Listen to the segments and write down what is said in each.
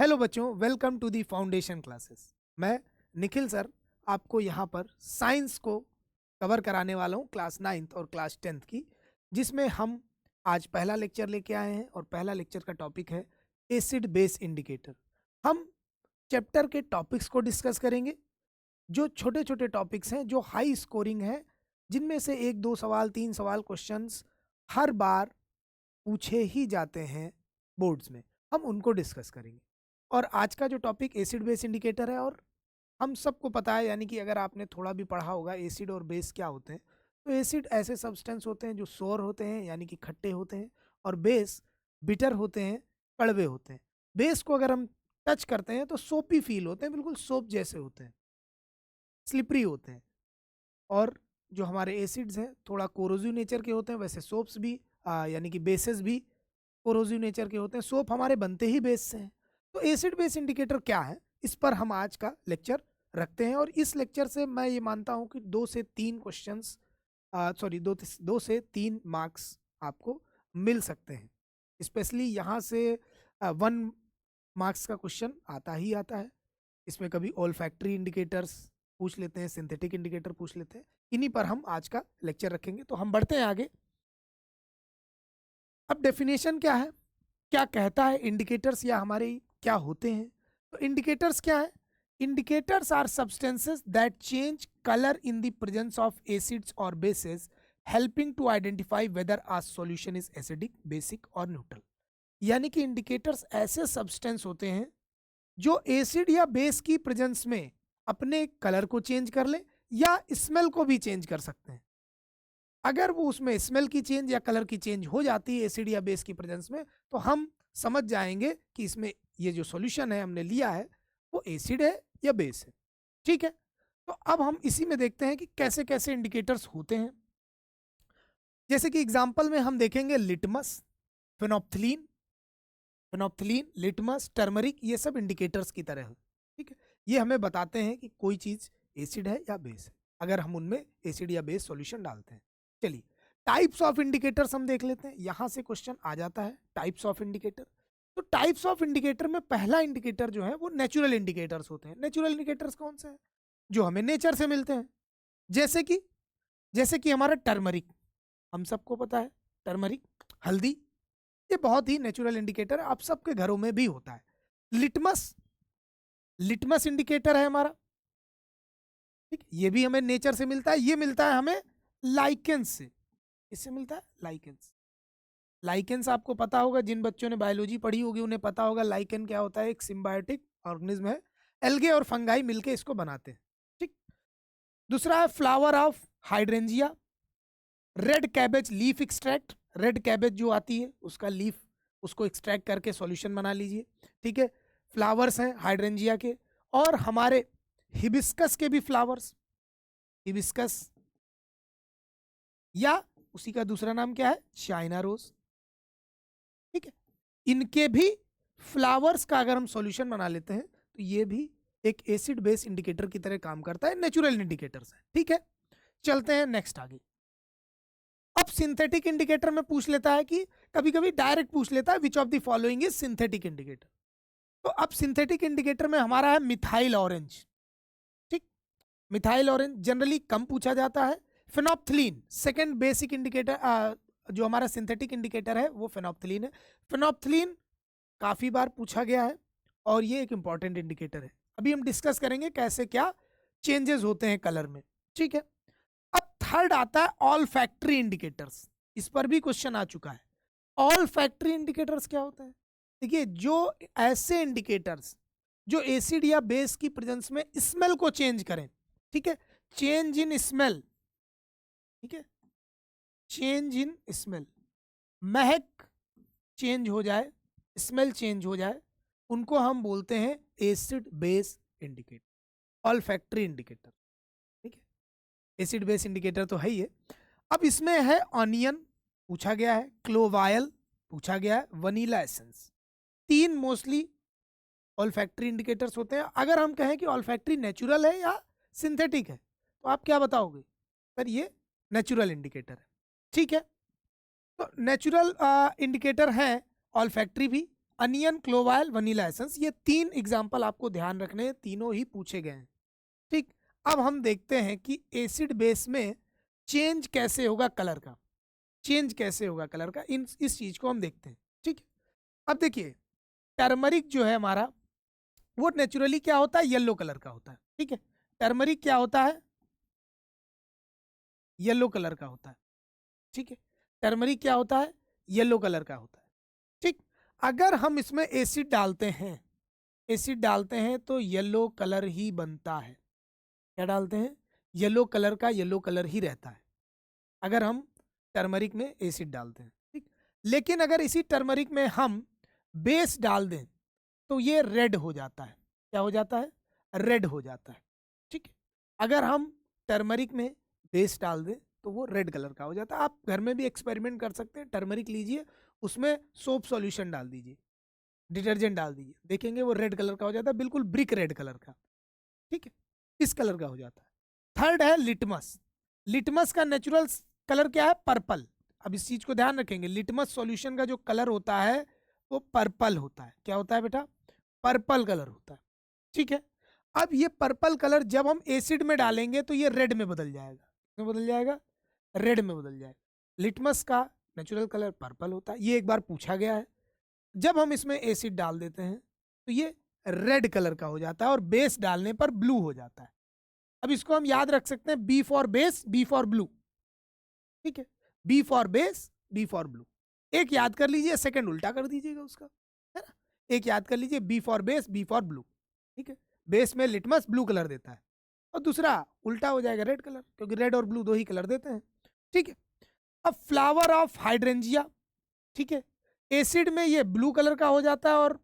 Hello बच्चों, welcome to the foundation classes. मैं Nikhil sir आपको यहाँ पर साइंस को कवर कराने वाला हूँ, क्लास 9th और क्लास 10th की, जिसमें हम आज पहला लेक्चर लेके आए हैं और पहला लेक्चर का टॉपिक है एसिड बेस इंडिकेटर। हम चैप्टर के टॉपिक्स को डिस्कस करेंगे, जो छोटे छोटे टॉपिक्स हैं जो हाई स्कोरिंग हैं, जिनमें से 1-2 सवाल 3 सवाल क्वेश्चंस हर बार पूछे ही जाते हैं बोर्ड्स में। हम उनको डिस्कस करेंगे। और आज का जो टॉपिक एसिड बेस इंडिकेटर है, और हम सबको पता है, यानी कि अगर आपने थोड़ा भी पढ़ा होगा एसिड और बेस क्या होते हैं, तो एसिड ऐसे सब्सटेंस होते हैं जो सोर होते हैं यानी कि खट्टे होते हैं, और बेस बिटर होते हैं, कड़वे होते हैं। बेस को अगर हम टच करते हैं तो सोपी फील होते हैं, बिल्कुल सोप जैसे होते हैं, स्लिपरी होते हैं। और जो हमारे एसिड्स हैं थोड़ा कोरोजिव नेचर के होते हैं, वैसे सोप्स भी यानी कि बेसेस भी कोरोजिव नेचर के होते हैं। सोप हमारे बनते ही बेस से हैं। तो एसिड बेस इंडिकेटर क्या है, इस पर हम आज का लेक्चर रखते हैं। और इस लेक्चर से मैं ये मानता हूं कि 2 से 3 क्वेश्चंस, सॉरी 2 से 3 मार्क्स आपको मिल सकते हैं। स्पेशली यहाँ से 1 मार्क्स का क्वेश्चन आता ही आता है। इसमें कभी ऑल फैक्ट्री इंडिकेटर्स पूछ लेते हैं, सिंथेटिक इंडिकेटर पूछ लेते हैं। इन्हीं पर हम आज का लेक्चर रखेंगे। तो हम बढ़ते हैं आगे। अब डेफिनेशन क्या है, क्या कहता है इंडिकेटर्स, या हमारे क्या होते हैं। तो इंडिकेटर्स क्या है? Indicators are substances that change colour in the presence of acids और bases, helping to identify whether a solution is acidic, basic और न्यूट्रल। यानी कि इंडिकेटर्स ऐसे सब्सटेंस होते हैं जो एसिड या बेस की प्रेजेंस में अपने कलर को चेंज कर ले या स्मेल को भी चेंज कर सकते हैं। अगर वो उसमें स्मेल की चेंज या कलर की चेंज हो जाती है एसिड या बेस की प्रेजेंस में, तो हम समझ जाएंगे कि इसमें ये जो सॉल्यूशन है हमने लिया है वो एसिड है या बेस है। ठीक है, तो अब हम इसी में देखते हैं कि कैसे कैसे इंडिकेटर्स होते हैं। जैसे कि एग्जांपल में हम देखेंगे लिटमस, फिनोप्थिलीन, लिटमस, टर्मरिक, ये सब इंडिकेटर्स की तरह है। ठीक है, ये हमें बताते हैं कि कोई चीज एसिड है या बेस है अगर हम उनमें एसिड या बेस सॉल्यूशन डालते हैं। चलिए, टाइप्स ऑफ इंडिकेटर्स हम देख लेते हैं। यहां से क्वेश्चन आ जाता है टाइप्स ऑफ इंडिकेटर। तो टाइप्स ऑफ इंडिकेटर में पहला इंडिकेटर जो है वो नेचुरल इंडिकेटर्स होते हैं। नेचुरल इंडिकेटर्स कौन से हैं? जो हमें नेचर से मिलते हैं। जैसे कि हमारा टर्मरिक, हम सबको पता है टर्मरिक, हल्दी, ये बहुत ही नेचुरल इंडिकेटर है, आप सबके घरों में भी होता है। लिटमस इंडिकेटर है हमारा। ठीक, ये भी हमें नेचर से मिलता है। ये मिलता है हमें लाइकेंस से। इससे मिलता है लाइकेंस। लाइकेंस आपको पता होगा, जिन बच्चों ने बायोलॉजी पढ़ी होगी उन्हें पता होगा लाइकेन क्या होता है। एक सिम्बायोटिक ऑर्गेनिज्म है, एल्गे और फंगाई मिलके इसको बनाते हैं। ठीक, दूसरा है flower of hydrangea, red cabbage leaf extract. Red cabbage जो आती है उसका लीफ, उसको एक्सट्रैक्ट करके सॉल्यूशन बना लीजिए। ठीक है, फ्लावर्स हैं हाइड्रेंजिया के। और हमारे हिबिस्कस के भी फ्लावर्स, हिबिस्कस, या उसी का दूसरा नाम क्या है, चाइना रोज। ठीक है, इनके भी फ्लावर्स का अगर हम सॉल्यूशन बना लेते हैं तो ये भी एक एसिड बेस इंडिकेटर की तरह काम करता है, नेचुरल इंडिकेटर्स है। ठीक है, चलते हैं नेक्स्ट आगे। अब सिंथेटिक इंडिकेटर में पूछ लेता है कि कभी कभी डायरेक्ट पूछ लेता है which of the following is synthetic indicator. तो अब सिंथेटिक इंडिकेटर में हमारा है मिथाइल ऑरेंज। ठीक, मिथाइल ऑरेंज जनरली कम पूछा जाता है। फिनोप्थिलीन सेकंड बेसिक इंडिकेटर, जो हमारा सिंथेटिक इंडिकेटर है वो फिनोप्थिलीन है। फिनोप्थिलीन काफी बार पूछा गया है और ये एक इंपॉर्टेंट इंडिकेटर है। अभी हम डिस्कस करेंगे कैसे क्या चेंजेस होते हैं कलर में। ठीक है, अब थर्ड आता है ऑल फैक्ट्री इंडिकेटर्स। इस पर भी क्वेश्चन आ चुका है। ऑल फैक्ट्री इंडिकेटर्स क्या होता है? देखिए, जो ऐसे इंडिकेटर्स जो एसिड या बेस की प्रेजेंस में स्मेल को चेंज करें। ठीक है, चेंज इन स्मेल। ठीक है, change in smell, Mahak change हो जाए, स्मेल चेंज हो जाए, उनको हम बोलते हैं acid base indicator, all factory indicator. ठीक है, एसिड बेस इंडिकेटर तो है ही है। अब इसमें है ऑनियन पूछा गया है, क्लोवायल पूछा गया है, vanilla essence. 3 mostly all factory indicators होते हैं। अगर हम कहें कि ऑल फैक्ट्री नेचुरल है या सिंथेटिक है तो आप क्या बताओगे? सर ये नेचुरल इंडिकेटर है। ठीक है, तो नेचुरल इंडिकेटर है ऑल फैक्ट्री भी अनियन, क्लोवाइल, वनीला एसेंस, ये 3 एग्जाम्पल आपको ध्यान रखने हैं, तीनों ही पूछे गए हैं। ठीक, अब हम देखते हैं कि एसिड बेस में चेंज कैसे होगा कलर का, चेंज कैसे होगा कलर का, इस चीज को हम देखते हैं। ठीक है, अब देखिए टर्मरिक जो है हमारा, वो नेचुरली क्या होता है, येलो कलर का होता है। ठीक है, टर्मरिक क्या होता है, येलो कलर का होता है। ठीक है, टर्मरिक क्या होता है, येलो कलर का होता है। ठीक, अगर हम इसमें एसिड डालते हैं, एसिड डालते हैं तो येलो कलर ही बनता है। क्या डालते हैं, येलो कलर का येलो कलर ही रहता है अगर हम टर्मरिक में एसिड डालते हैं। ठीक, लेकिन अगर इसी टर्मरिक में हम बेस डाल दें तो ये रेड हो जाता है। क्या हो जाता है, रेड हो जाता है। ठीक है, अगर हम टर्मरिक में बेस डाल दें तो वो रेड कलर का हो जाता है। आप घर में भी एक्सपेरिमेंट कर सकते हैं, टर्मरिक लीजिए, उसमें सोप सॉल्यूशन डाल दीजिए, डिटर्जेंट डाल दीजिए, देखेंगे वो रेड कलर का हो जाता है, बिल्कुल ब्रिक रेड कलर का। ठीक है, इस कलर का हो जाता है। थर्ड है लिटमस। लिटमस का नेचुरल कलर क्या है, पर्पल। अब इस चीज को ध्यान रखेंगे, लिटमस सॉल्यूशन का जो कलर होता है वो पर्पल होता है। क्या होता है बेटा, पर्पल कलर होता है। ठीक है, अब ये पर्पल कलर जब हम एसिड में डालेंगे तो ये रेड में बदल जाएगा। किसमें बदल जाएगा, रेड में बदल जाएगा। लिटमस का नेचुरल कलर पर्पल होता है, ये एक बार पूछा गया है। जब हम इसमें एसिड डाल देते हैं तो ये रेड कलर का हो जाता है और बेस डालने पर ब्लू हो जाता है। अब इसको हम याद रख सकते हैं, B for base, B for blue. ठीक है, B for base, B for blue. एक याद कर लीजिए, सेकंड उल्टा कर दीजिएगा उसका, है ना। एक याद कर लीजिए, B for base, B for blue. ठीक है, बेस में लिटमस ब्लू कलर देता है और दूसरा उल्टा हो जाएगा रेड कलर, क्योंकि रेड और ब्लू दो ही कलर देते हैं। ठीक है, अब फ्लावर ऑफ हाइड्रेंजिया, ठीक है, एसिड में ये ब्लू कलर का हो जाता है और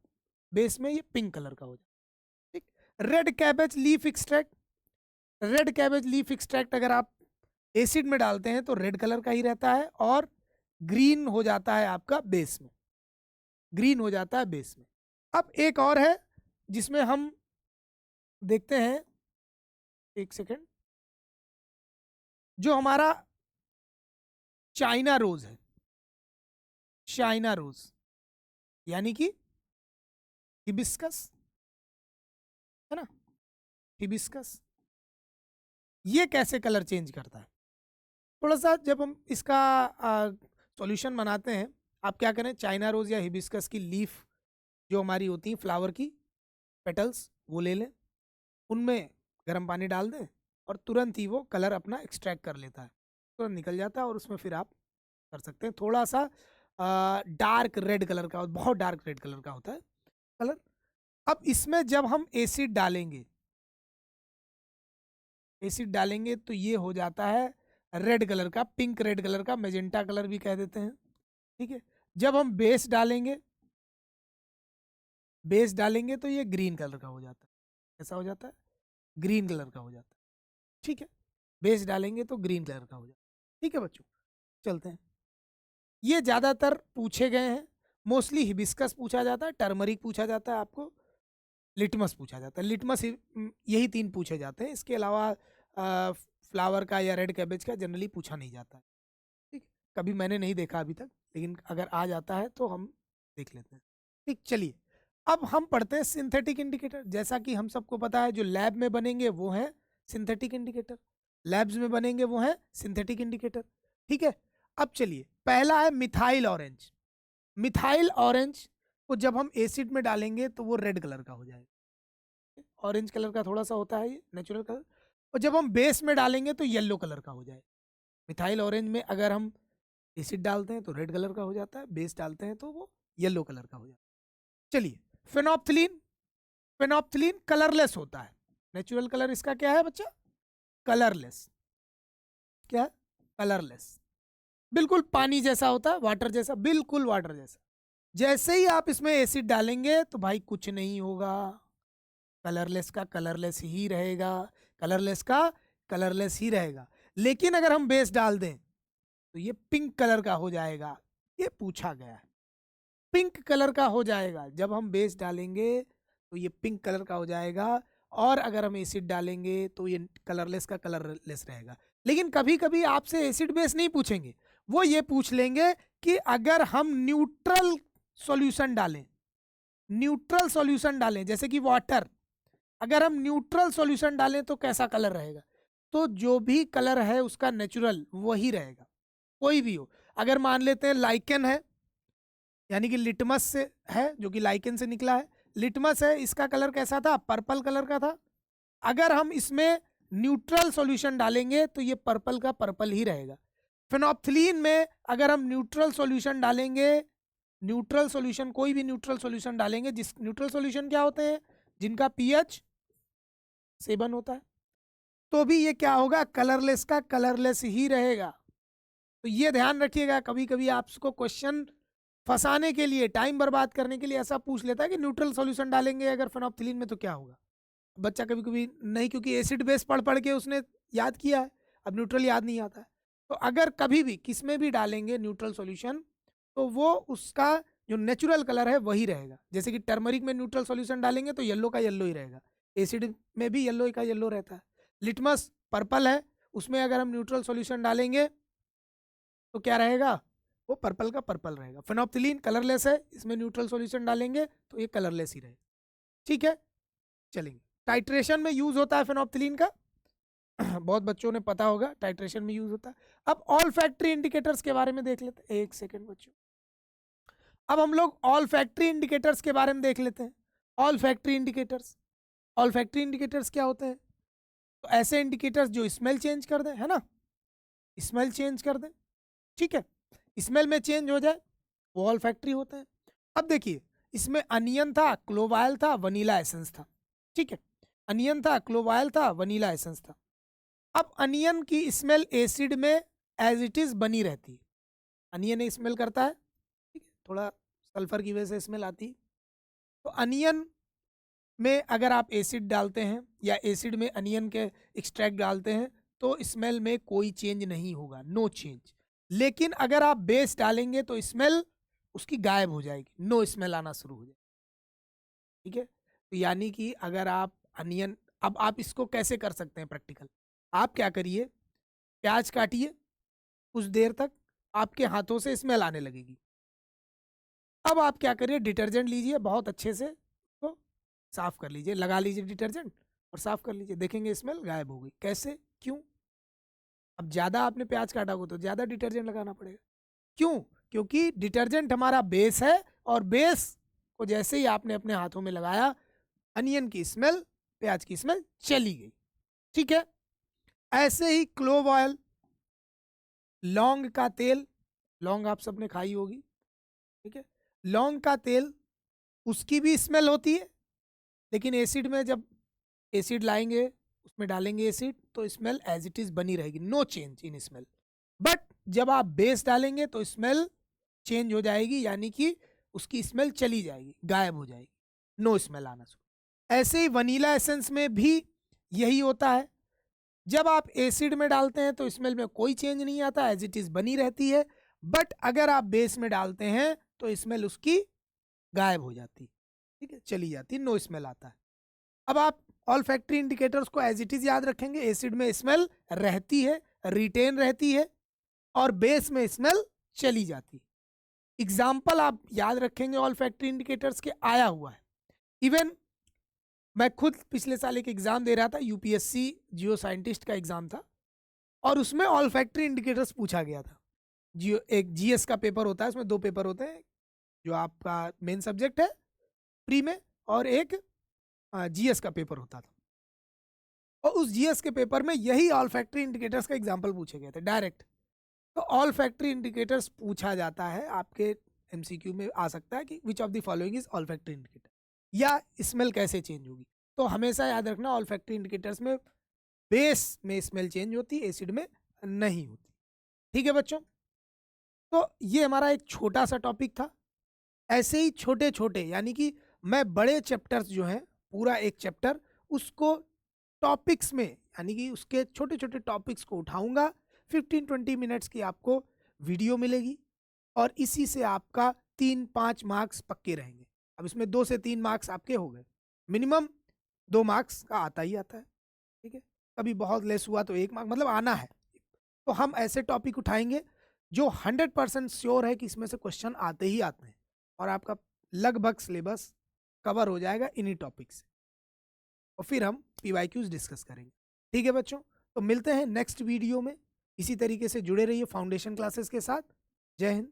बेस में ये पिंक कलर का हो जाता है। ठीक, red cabbage leaf extract, red cabbage leaf extract अगर आप एसिड में डालते हैं तो रेड कलर का ही रहता है और ग्रीन हो जाता है आपका बेस में, ग्रीन हो जाता है बेस में। अब एक और है जिसमें हम देखते हैं, एक सेकेंड, जो हमारा चाइना रोज है, चाइना रोज यानी कि हिबिस्कस, है ना, हिबिस्कस, ये कैसे कलर चेंज करता है। थोड़ा सा जब हम इसका सॉल्यूशन बनाते हैं, आप क्या करें, चाइना रोज या हिबिस्कस की लीफ जो हमारी होती हैं, फ्लावर की पेटल्स, वो ले लें, उनमें गर्म पानी डाल दें और तुरंत ही वो कलर अपना एक्सट्रैक्ट कर लेता है, तुरंत निकल जाता है। और उसमें फिर आप कर सकते हैं, थोड़ा सा डार्क रेड कलर का, बहुत डार्क रेड कलर का होता है कलर। अब इसमें जब हम एसिड डालेंगे, एसिड डालेंगे तो ये हो जाता है रेड कलर का, पिंक रेड कलर का, मेजेंटा कलर भी कह देते हैं। ठीक है, जब हम बेस डालेंगे, बेस डालेंगे तो ये ग्रीन कलर का हो जाता है। कैसा हो जाता है, ग्रीन कलर का हो जाता है। ठीक है, बेस डालेंगे तो ग्रीन कलर का हो जाता है। ठीक है बच्चों, चलते हैं। ये ज़्यादातर पूछे गए हैं, मोस्टली हिबिस्कस पूछा जाता है, टर्मरिक पूछा जाता है आपको, लिटमस पूछा जाता है। लिटमस यही 3 पूछे जाते हैं, इसके अलावा फ्लावर का या रेड कैबेज का जनरली पूछा नहीं जाता है। ठीक, कभी मैंने नहीं देखा अभी तक, लेकिन अगर आ जाता है तो हम देख लेते हैं। ठीक, चलिए अब हम पढ़ते हैं सिंथेटिक इंडिकेटर। जैसा कि हम सबको पता है, जो लैब में बनेंगे वो हैं सिंथेटिक इंडिकेटर, लैब्स में बनेंगे वो हैं सिंथेटिक इंडिकेटर। ठीक है, अब चलिए, पहला है मिथाइल ऑरेंज। मिथाइल ऑरेंज को जब हम एसिड में डालेंगे तो वो रेड कलर का हो जाएगा, ऑरेंज कलर का थोड़ा सा होता है ये नेचुरल कलर। और जब हम बेस में डालेंगे तो येलो कलर का हो जाएगा। मिथाइल ऑरेंज में अगर हम एसिड डालते हैं तो रेड कलर का हो जाता है, बेस डालते हैं तो वो येलो कलर का हो जाता है। चलिए, फेनोप्थलीन, फेनोप्थलीन कलरलेस होता है। नेचुरल कलर इसका क्या है बच्चा, कलरलेस। क्या है, कलरलेस, बिल्कुल पानी जैसा होता है, वाटर जैसा, बिल्कुल वाटर जैसा। जैसे ही आप इसमें एसिड डालेंगे तो भाई कुछ नहीं होगा, कलरलेस का कलरलेस ही रहेगा, कलरलेस का कलरलेस ही रहेगा। लेकिन अगर हम बेस डाल दें तो ये पिंक कलर का हो जाएगा, ये पूछा गया है, पिंक कलर का हो जाएगा। जब हम बेस डालेंगे तो ये पिंक कलर का हो जाएगा, और अगर हम एसिड डालेंगे तो ये कलरलेस का कलरलेस रहेगा। लेकिन कभी कभी आपसे एसिड बेस नहीं पूछेंगे, वो ये पूछ लेंगे कि अगर हम न्यूट्रल सॉल्यूशन डालें, न्यूट्रल सॉल्यूशन डालें, जैसे कि वाटर, अगर हम न्यूट्रल सॉल्यूशन डालें तो कैसा कलर रहेगा? तो जो भी कलर है उसका नेचुरल वही रहेगा, कोई भी हो। अगर मान लेते हैं लाइकेन है, यानी कि लिटमस से है, जो कि लाइकेन से निकला है, लिटमस है, इसका कलर कैसा था? पर्पल कलर का था। अगर हम इसमें न्यूट्रल सॉल्यूशन डालेंगे तो ये पर्पल का पर्पल ही रहेगा। फिनोप्थिलीन में अगर हम न्यूट्रल सॉल्यूशन डालेंगे, न्यूट्रल सॉल्यूशन, कोई भी न्यूट्रल सॉल्यूशन डालेंगे, जिस न्यूट्रल सॉल्यूशन क्या होते हैं? जिनका पीएच 7 होता है, तो भी ये क्या होगा? कलरलेस का कलरलेस ही रहेगा। तो ये ध्यान रखिएगा, कभी कभी आपको क्वेश्चन फंसाने के लिए, टाइम बर्बाद करने के लिए ऐसा पूछ लेता है कि न्यूट्रल सॉल्यूशन डालेंगे अगर फिनोप्थिलीन में तो क्या होगा। बच्चा कभी कभी नहीं, क्योंकि एसिड बेस पढ़ पढ़ के उसने याद किया है, अब न्यूट्रल याद नहीं आता है। तो अगर कभी भी किस में भी डालेंगे न्यूट्रल सॉल्यूशन, तो वो उसका जो नेचुरल कलर है वही रहेगा। जैसे कि टर्मरिक में न्यूट्रल सॉल्यूशन डालेंगे तो येलो का येलो ही रहेगा, एसिड में भी येलो का येलो रहता है। लिटमस पर्पल है, उसमें अगर हम न्यूट्रल सॉल्यूशन डालेंगे तो क्या रहेगा? वो पर्पल का पर्पल रहेगा। फिनोप्थिलीन कलरलेस है, इसमें न्यूट्रल सॉल्यूशन डालेंगे तो ये कलरलेस ही रहेगा। ठीक है, चलेंगे। टाइट्रेशन में यूज होता है फिनोप्थिलीन का, बहुत बच्चों ने पता होगा, टाइट्रेशन में यूज होता है। अब ऑल फैक्ट्री इंडिकेटर्स के बारे में देख लेते हैं, एक सेकेंड बच्चों। अब हम लोग ऑल फैक्ट्री इंडिकेटर्स के बारे में देख लेते हैं। All factory indicators, all factory indicators क्या होते हैं? तो ऐसे इंडिकेटर्स जो स्मेल चेंज कर दें, है ना, स्मेल चेंज कर दें, ठीक है, स्मेल में चेंज हो जाए, वो ऑल फैक्ट्री होते हैं। अब देखिए, इसमें अनियन था, क्लोवाइल था, वनीला एसेंस था, ठीक है, अनियन था, क्लोवाइल था, वनीला एसेंस था। अब अनियन की स्मेल एसिड में एज इट इज बनी रहती है, अनियन स्मेल करता है, ठीक है, थोड़ा सल्फर की वजह से स्मेल आती है। तो अनियन में अगर आप एसिड डालते हैं या एसिड में अनियन के एक्सट्रैक्ट डालते हैं तो स्मेल में कोई चेंज नहीं होगा, नो चेंज। लेकिन अगर आप बेस डालेंगे तो स्मेल उसकी गायब हो जाएगी, नो स्मेल आना शुरू हो जाएगी, ठीक है। तो यानी कि अगर आप अनियन, अब आप इसको कैसे कर सकते हैं प्रैक्टिकल? आप क्या करिए, प्याज काटिए, कुछ देर तक आपके हाथों से स्मेल आने लगेगी। अब आप क्या करिए, डिटर्जेंट लीजिए, बहुत अच्छे से तो साफ कर लीजिए, लगा लीजिए डिटर्जेंट और साफ कर लीजिए, देखेंगे स्मेल गायब हो गई। कैसे? क्यों? अब ज़्यादा आपने प्याज काटा हो तो ज़्यादा डिटर्जेंट लगाना पड़ेगा। क्यों? क्योंकि डिटर्जेंट हमारा बेस है, और बेस को जैसे ही आपने अपने हाथों में लगाया, अनियन की स्मेल, प्याज की स्मेल चली गई, ठीक है। ऐसे ही क्लोव ऑयल, लौंग का तेल, लौंग आप सबने खाई होगी, ठीक है, लौंग का तेल, उसकी भी स्मेल होती है, लेकिन एसिड में जब एसिड लाएंगे, उसमें डालेंगे एसिड, तो स्मेल एज इट इज बनी रहेगी, no change in smell. But जब आप बेस डालेंगे तो स्मेल चेंज हो जाएगी, यानी कि उसकी स्मेल चली जाएगी, गायब हो जाएगी, नो स्मेल आना शुरू। ऐसे ही वनीला एसेंस में भी यही होता है, जब आप एसिड में डालते हैं तो स्मेल में कोई चेंज नहीं आता, एज इट इज बनी रहती है। बट अगर आप बेस में डालते हैं तो स्मेल उसकी गायब हो जाती, ठीक है, चली जाती, नो स्मेल आता है। अब आप ऑल फैक्ट्री इंडिकेटर्स को एज इट इज याद रखेंगे, एसिड में स्मेल रहती है, रिटेन रहती है, और बेस में स्मेल चली जाती है। एग्जाम्पल आप याद रखेंगे ऑल फैक्ट्री इंडिकेटर्स के, आया हुआ है। इवन मैं खुद पिछले साल एक एग्जाम दे रहा था, यूपीएससी जियो साइंटिस्ट का एग्जाम था, और उसमें ऑल फैक्ट्री इंडिकेटर्स पूछा गया था। जियो, एक जीएस का पेपर होता है, उसमें 2 पेपर होते हैं, जो आपका मेन सब्जेक्ट है प्री में, और एक जीएस का पेपर होता था। और उस जीएस के पेपर में यही ऑल फैक्ट्री इंडिकेटर्स का एग्जाम्पल पूछे गए थे डायरेक्ट। तो ऑल फैक्ट्री इंडिकेटर्स पूछा जाता है, आपके एमसीक्यू में आ सकता है कि which of the following is all factory indicator, या स्मेल कैसे चेंज होगी। तो हमेशा याद रखना, ऑल फैक्ट्री इंडिकेटर्स में बेस में स्मेल चेंज होती है, एसिड में नहीं होती, ठीक है बच्चों। तो ये हमारा एक छोटा सा टॉपिक था। ऐसे ही छोटे छोटे, यानी कि मैं बड़े चैप्टर्स जो हैं, पूरा एक चैप्टर, उसको टॉपिक्स में, यानी कि उसके छोटे छोटे टॉपिक्स को उठाऊंगा। 15-20 मिनट्स की आपको वीडियो मिलेगी, और इसी से आपका 3-5 मार्क्स पक्के रहेंगे। अब इसमें 2 से 3 मार्क्स आपके हो गए, मिनिमम 2 मार्क्स का आता ही आता है, ठीक है, कभी बहुत लेस हुआ तो 1 मार्क, मतलब आना है। तो हम ऐसे टॉपिक उठाएंगे जो 100% श्योर है कि इसमें से क्वेश्चन आते ही आते हैं, और आपका लगभग सिलेबस कवर हो जाएगा इन्हीं टॉपिक से, और फिर हम PYQs डिस्कस करेंगे। ठीक है बच्चों, तो मिलते हैं नेक्स्ट वीडियो में। इसी तरीके से जुड़े रहिए फाउंडेशन क्लासेस के साथ। जय हिंद।